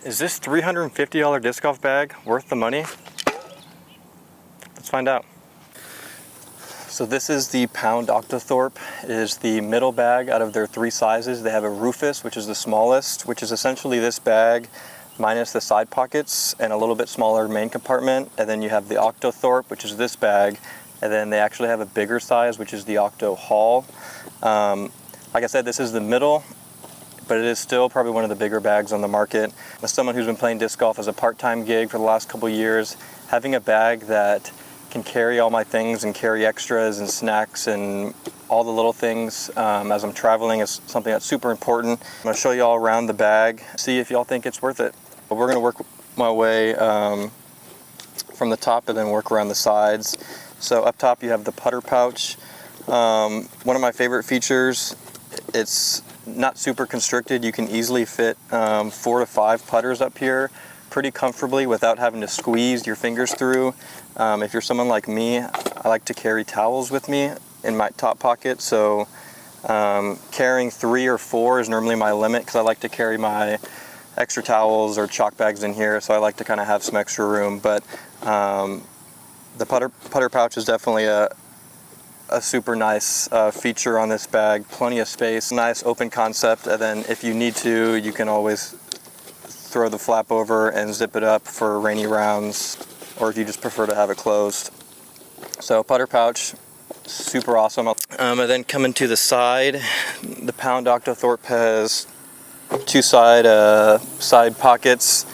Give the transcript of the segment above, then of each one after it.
Is this $350 disc golf bag worth the money? Let's find out. So this is the Pound Octothorpe. It is the middle bag out of their 3 sizes. They have a Rufus, which is the smallest, which is essentially this bag minus the side pockets and a little bit smaller main compartment. And then you have the Octothorpe, which is this bag. And then they actually have a bigger size, which is the Octo Haul. Like I said, this is the middle, but it is still probably one of the bigger bags on the market. As someone who's been playing disc golf as a part-time gig for the last couple years, having a bag that can carry all my things and carry extras and snacks and all the little things as I'm traveling is something that's super important. I'm gonna show you all around the bag, see if y'all think it's worth it. But we're gonna work my way from the top and then work around the sides. So up top you have the putter pouch. One of my favorite features, it's not super constricted. You can easily fit 4 to 5 putters up here pretty comfortably without having to squeeze your fingers through. If you're someone like me, I like to carry towels with me in my top pocket, so carrying 3 or 4 is normally my limit because I like to carry my extra towels or chalk bags in here, so I like to kind of have some extra room. But the putter pouch is definitely a super nice feature on this bag. Plenty of space, nice open concept, and then if you need to, you can always throw the flap over and zip it up for rainy rounds, or if you just prefer to have it closed. So putter pouch, super awesome. And then coming to the side, the Pound Octothorpe has 2 side pockets.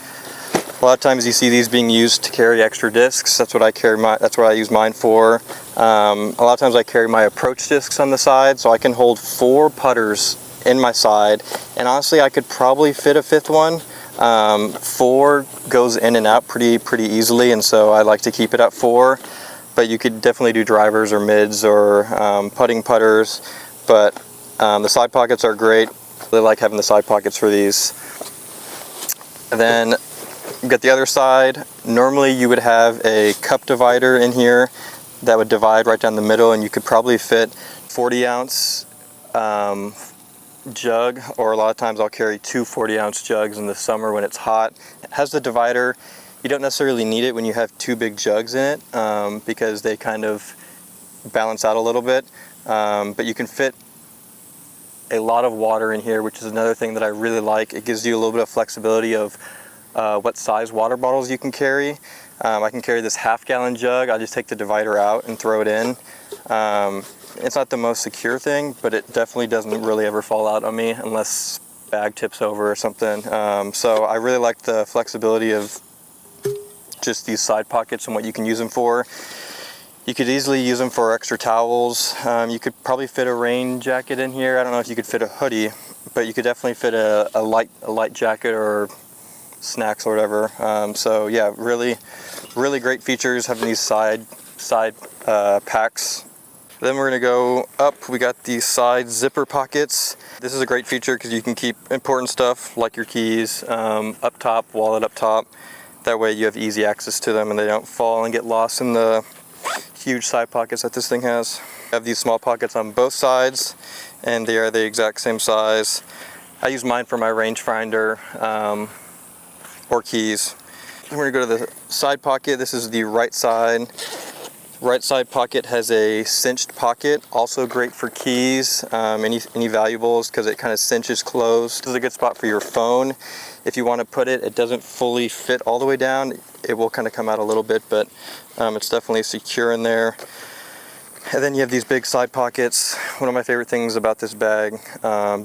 A lot of times you see these being used to carry extra discs. That's what I use mine for. A lot of times I carry my approach discs on the side, so I can hold 4 putters in my side, and honestly I could probably fit a 5th one. 4 goes in and out pretty easily, and so I like to keep it at 4. But you could definitely do drivers or mids or putting putters. But the side pockets are great. Really like having the side pockets for these. And then you've got the other side. Normally you would have a cup divider in here that would divide right down the middle, and you could probably fit 40-ounce jug, or a lot of times I'll carry 2 40-ounce jugs in the summer when it's hot. It has the divider. You don't necessarily need it when you have 2 big jugs in it because they kind of balance out a little bit, but you can fit a lot of water in here, which is another thing that I really like. It gives you a little bit of flexibility of what size water bottles you can carry. I can carry this half-gallon jug. I just take the divider out and throw it in. It's not the most secure thing, but it definitely doesn't really ever fall out on me unless bag tips over or something. So I really like the flexibility of just these side pockets and what you can use them for. You could easily use them for extra towels. You could probably fit a rain jacket in here. I don't know if you could fit a hoodie, but you could definitely fit a light jacket or snacks or whatever. So yeah, really great features having these side packs. Then we're gonna go up. We got these side zipper pockets. This is a great feature because you can keep important stuff like your keys up top, wallet up top. That way you have easy access to them and they don't fall and get lost in the huge side pockets that this thing has. I have these small pockets on both sides, and they are the exact same size. I use mine for my rangefinder or keys. Then we're gonna go to the side pocket. This is the right side. Right side pocket has a cinched pocket, also great for keys, any valuables, because it kind of cinches closed. This is a good spot for your phone. If you want to put it, it doesn't fully fit all the way down. It will kind of come out a little bit, but it's definitely secure in there. And then you have these big side pockets. One of my favorite things about this bag,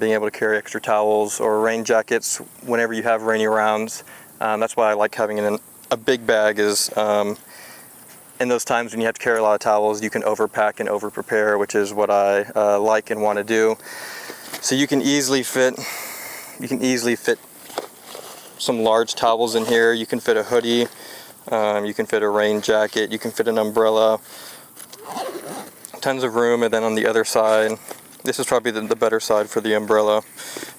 being able to carry extra towels or rain jackets whenever you have rainy rounds. That's why I like having a big bag is in those times when you have to carry a lot of towels, you can overpack and over-prepare, which is what I like and want to do. So you can easily fit some large towels in here. You can fit a hoodie, you can fit a rain jacket, you can fit an umbrella. Tons of room. And then on the other side, this is probably the better side for the umbrella,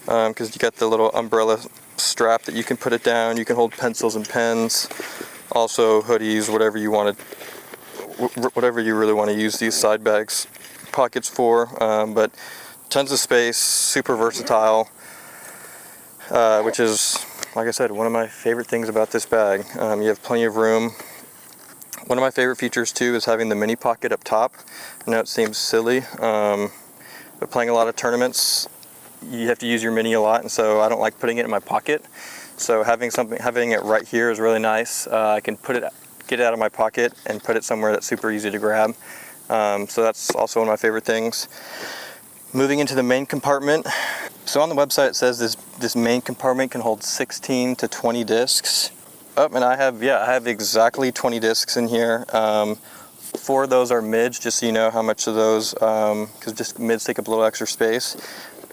because you got the little umbrella strap that you can put it down. You can hold pencils and pens, also hoodies, whatever you really want to use these side bags pockets for. But tons of space, super versatile, which is like I said, one of my favorite things about this bag. You have plenty of room. One of my favorite features too is having the mini pocket up top. I know it seems silly, but playing a lot of tournaments, you have to use your mini a lot, and so I don't like putting it in my pocket. So having it right here is really nice. I can get it out of my pocket and put it somewhere that's super easy to grab. So that's also one of my favorite things. Moving into the main compartment. So on the website it says this main compartment can hold 16 to 20 discs. And I have exactly 20 discs in here. 4 of those are mids, just so you know how much of those, because just mids take up a little extra space.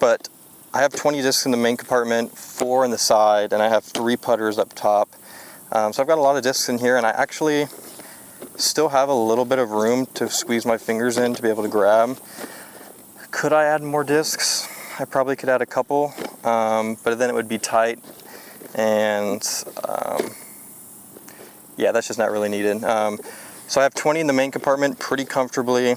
But I have 20 discs in the main compartment, 4 in the side, and I have 3 putters up top. So I've got a lot of discs in here, and I actually still have a little bit of room to squeeze my fingers in to be able to grab. Could I add more discs? I probably could add a couple, but then it would be tight, and yeah, that's just not really needed. So I have 20 in the main compartment pretty comfortably.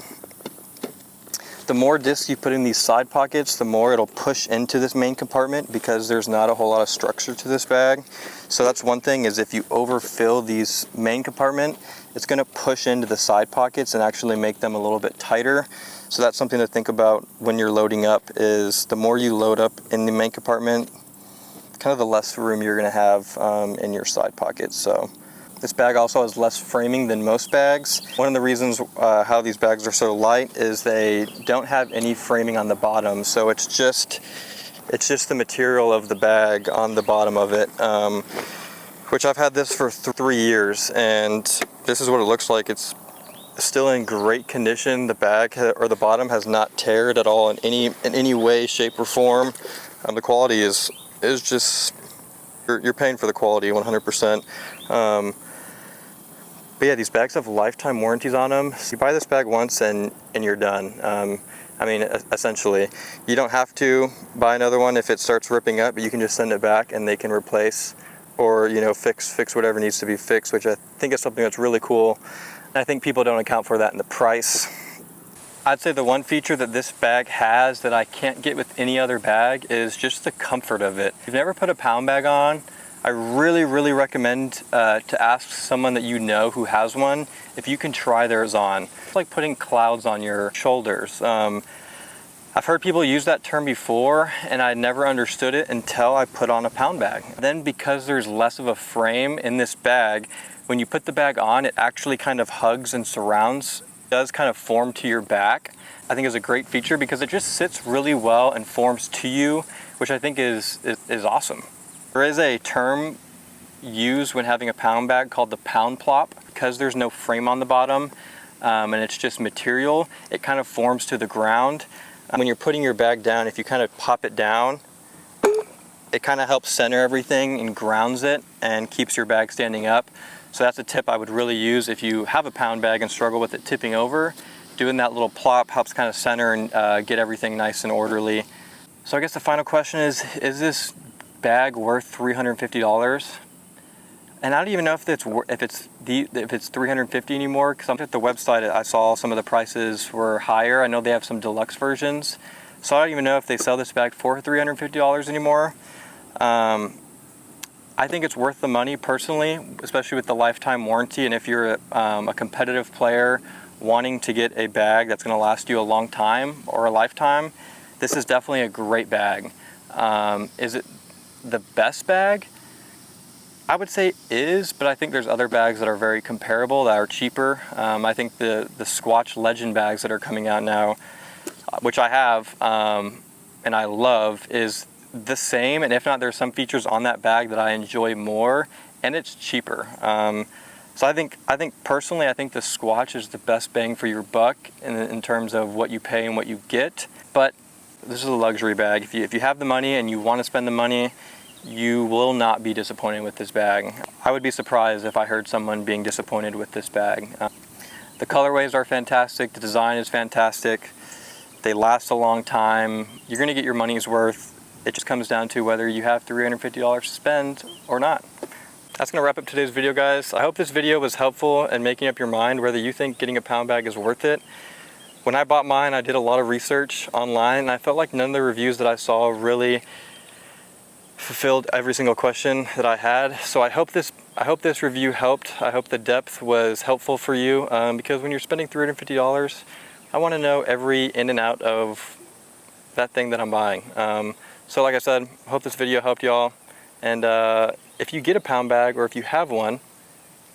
The more discs you put in these side pockets, the more it'll push into this main compartment because there's not a whole lot of structure to this bag. So that's one thing, is if you overfill these main compartment, it's gonna push into the side pockets and actually make them a little bit tighter. So that's something to think about when you're loading up, is the more you load up in the main compartment, kind of the less room you're gonna have in your side pockets. So this bag also has less framing than most bags. One of the reasons how these bags are so light is they don't have any framing on the bottom. So it's just the material of the bag on the bottom of it, which I've had this for 3 years, and this is what it looks like. It's still in great condition. The bag or the bottom has not teared at all in any way, shape, or form. The quality is just, you're paying for the quality 100%. But yeah, these bags have lifetime warranties on them. So you buy this bag once and you're done. I mean, essentially, you don't have to buy another one if it starts ripping up, but you can just send it back and they can replace, or fix whatever needs to be fixed, which I think is something that's really cool. And I think people don't account for that in the price. I'd say the one feature that this bag has that I can't get with any other bag is just the comfort of it. If you've never put a pound bag on, I really recommend to ask someone that you know who has one if you can try theirs on. It's like putting clouds on your shoulders. I've heard people use that term before, and I never understood it until I put on a pound bag. Then because there's less of a frame in this bag, when you put the bag on, it actually kind of hugs and surrounds. It does kind of form to your back. I think is a great feature because it just sits really well and forms to you, which I think is awesome. There is a term used when having a pound bag called the pound plop. Because there's no frame on the bottom and it's just material, it kind of forms to the ground. When you're putting your bag down, if you kind of pop it down, it kind of helps center everything and grounds it and keeps your bag standing up. So that's a tip I would really use if you have a pound bag and struggle with it tipping over. Doing that little plop helps kind of center and get everything nice and orderly. So I guess the final question is this bag worth $350? And I don't even know if it's $350 anymore, because at the website I saw some of the prices were higher. I know they have some deluxe versions, so I don't even know if they sell this bag for $350 anymore. I think it's worth the money personally, especially with the lifetime warranty. And if you're a competitive player wanting to get a bag that's going to last you a long time or a lifetime, this is definitely a great bag. Is it the best bag? I would say it is, but I think there's other bags that are very comparable that are cheaper. I think the Squatch Legend bags that are coming out now, which I have and I love, is the same, and if not, there's some features on that bag that I enjoy more, and it's cheaper. So I think personally, I think the Squatch is the best bang for your buck in terms of what you pay and what you get. But this is a luxury bag. If you have the money and you want to spend the money, you will not be disappointed with this bag. I would be surprised if I heard someone being disappointed with this bag. The colorways are fantastic. The design is fantastic. They last a long time. You're going to get your money's worth. It just comes down to whether you have $350 to spend or not. That's going to wrap up today's video, guys. I hope this video was helpful in making up your mind whether you think getting a pound bag is worth it. When I bought mine, I did a lot of research online, and I felt like none of the reviews that I saw really fulfilled every single question that I had. So I hope this review helped. I hope the depth was helpful for you, because when you're spending $350, I want to know every in and out of that thing that I'm buying. So like I said, I hope this video helped y'all. And if you get a pound bag, or if you have one,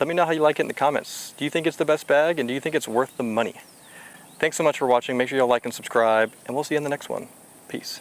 let me know how you like it in the comments. Do you think it's the best bag, and do you think it's worth the money? Thanks so much for watching. Make sure y'all like and subscribe, and we'll see you in the next one. Peace.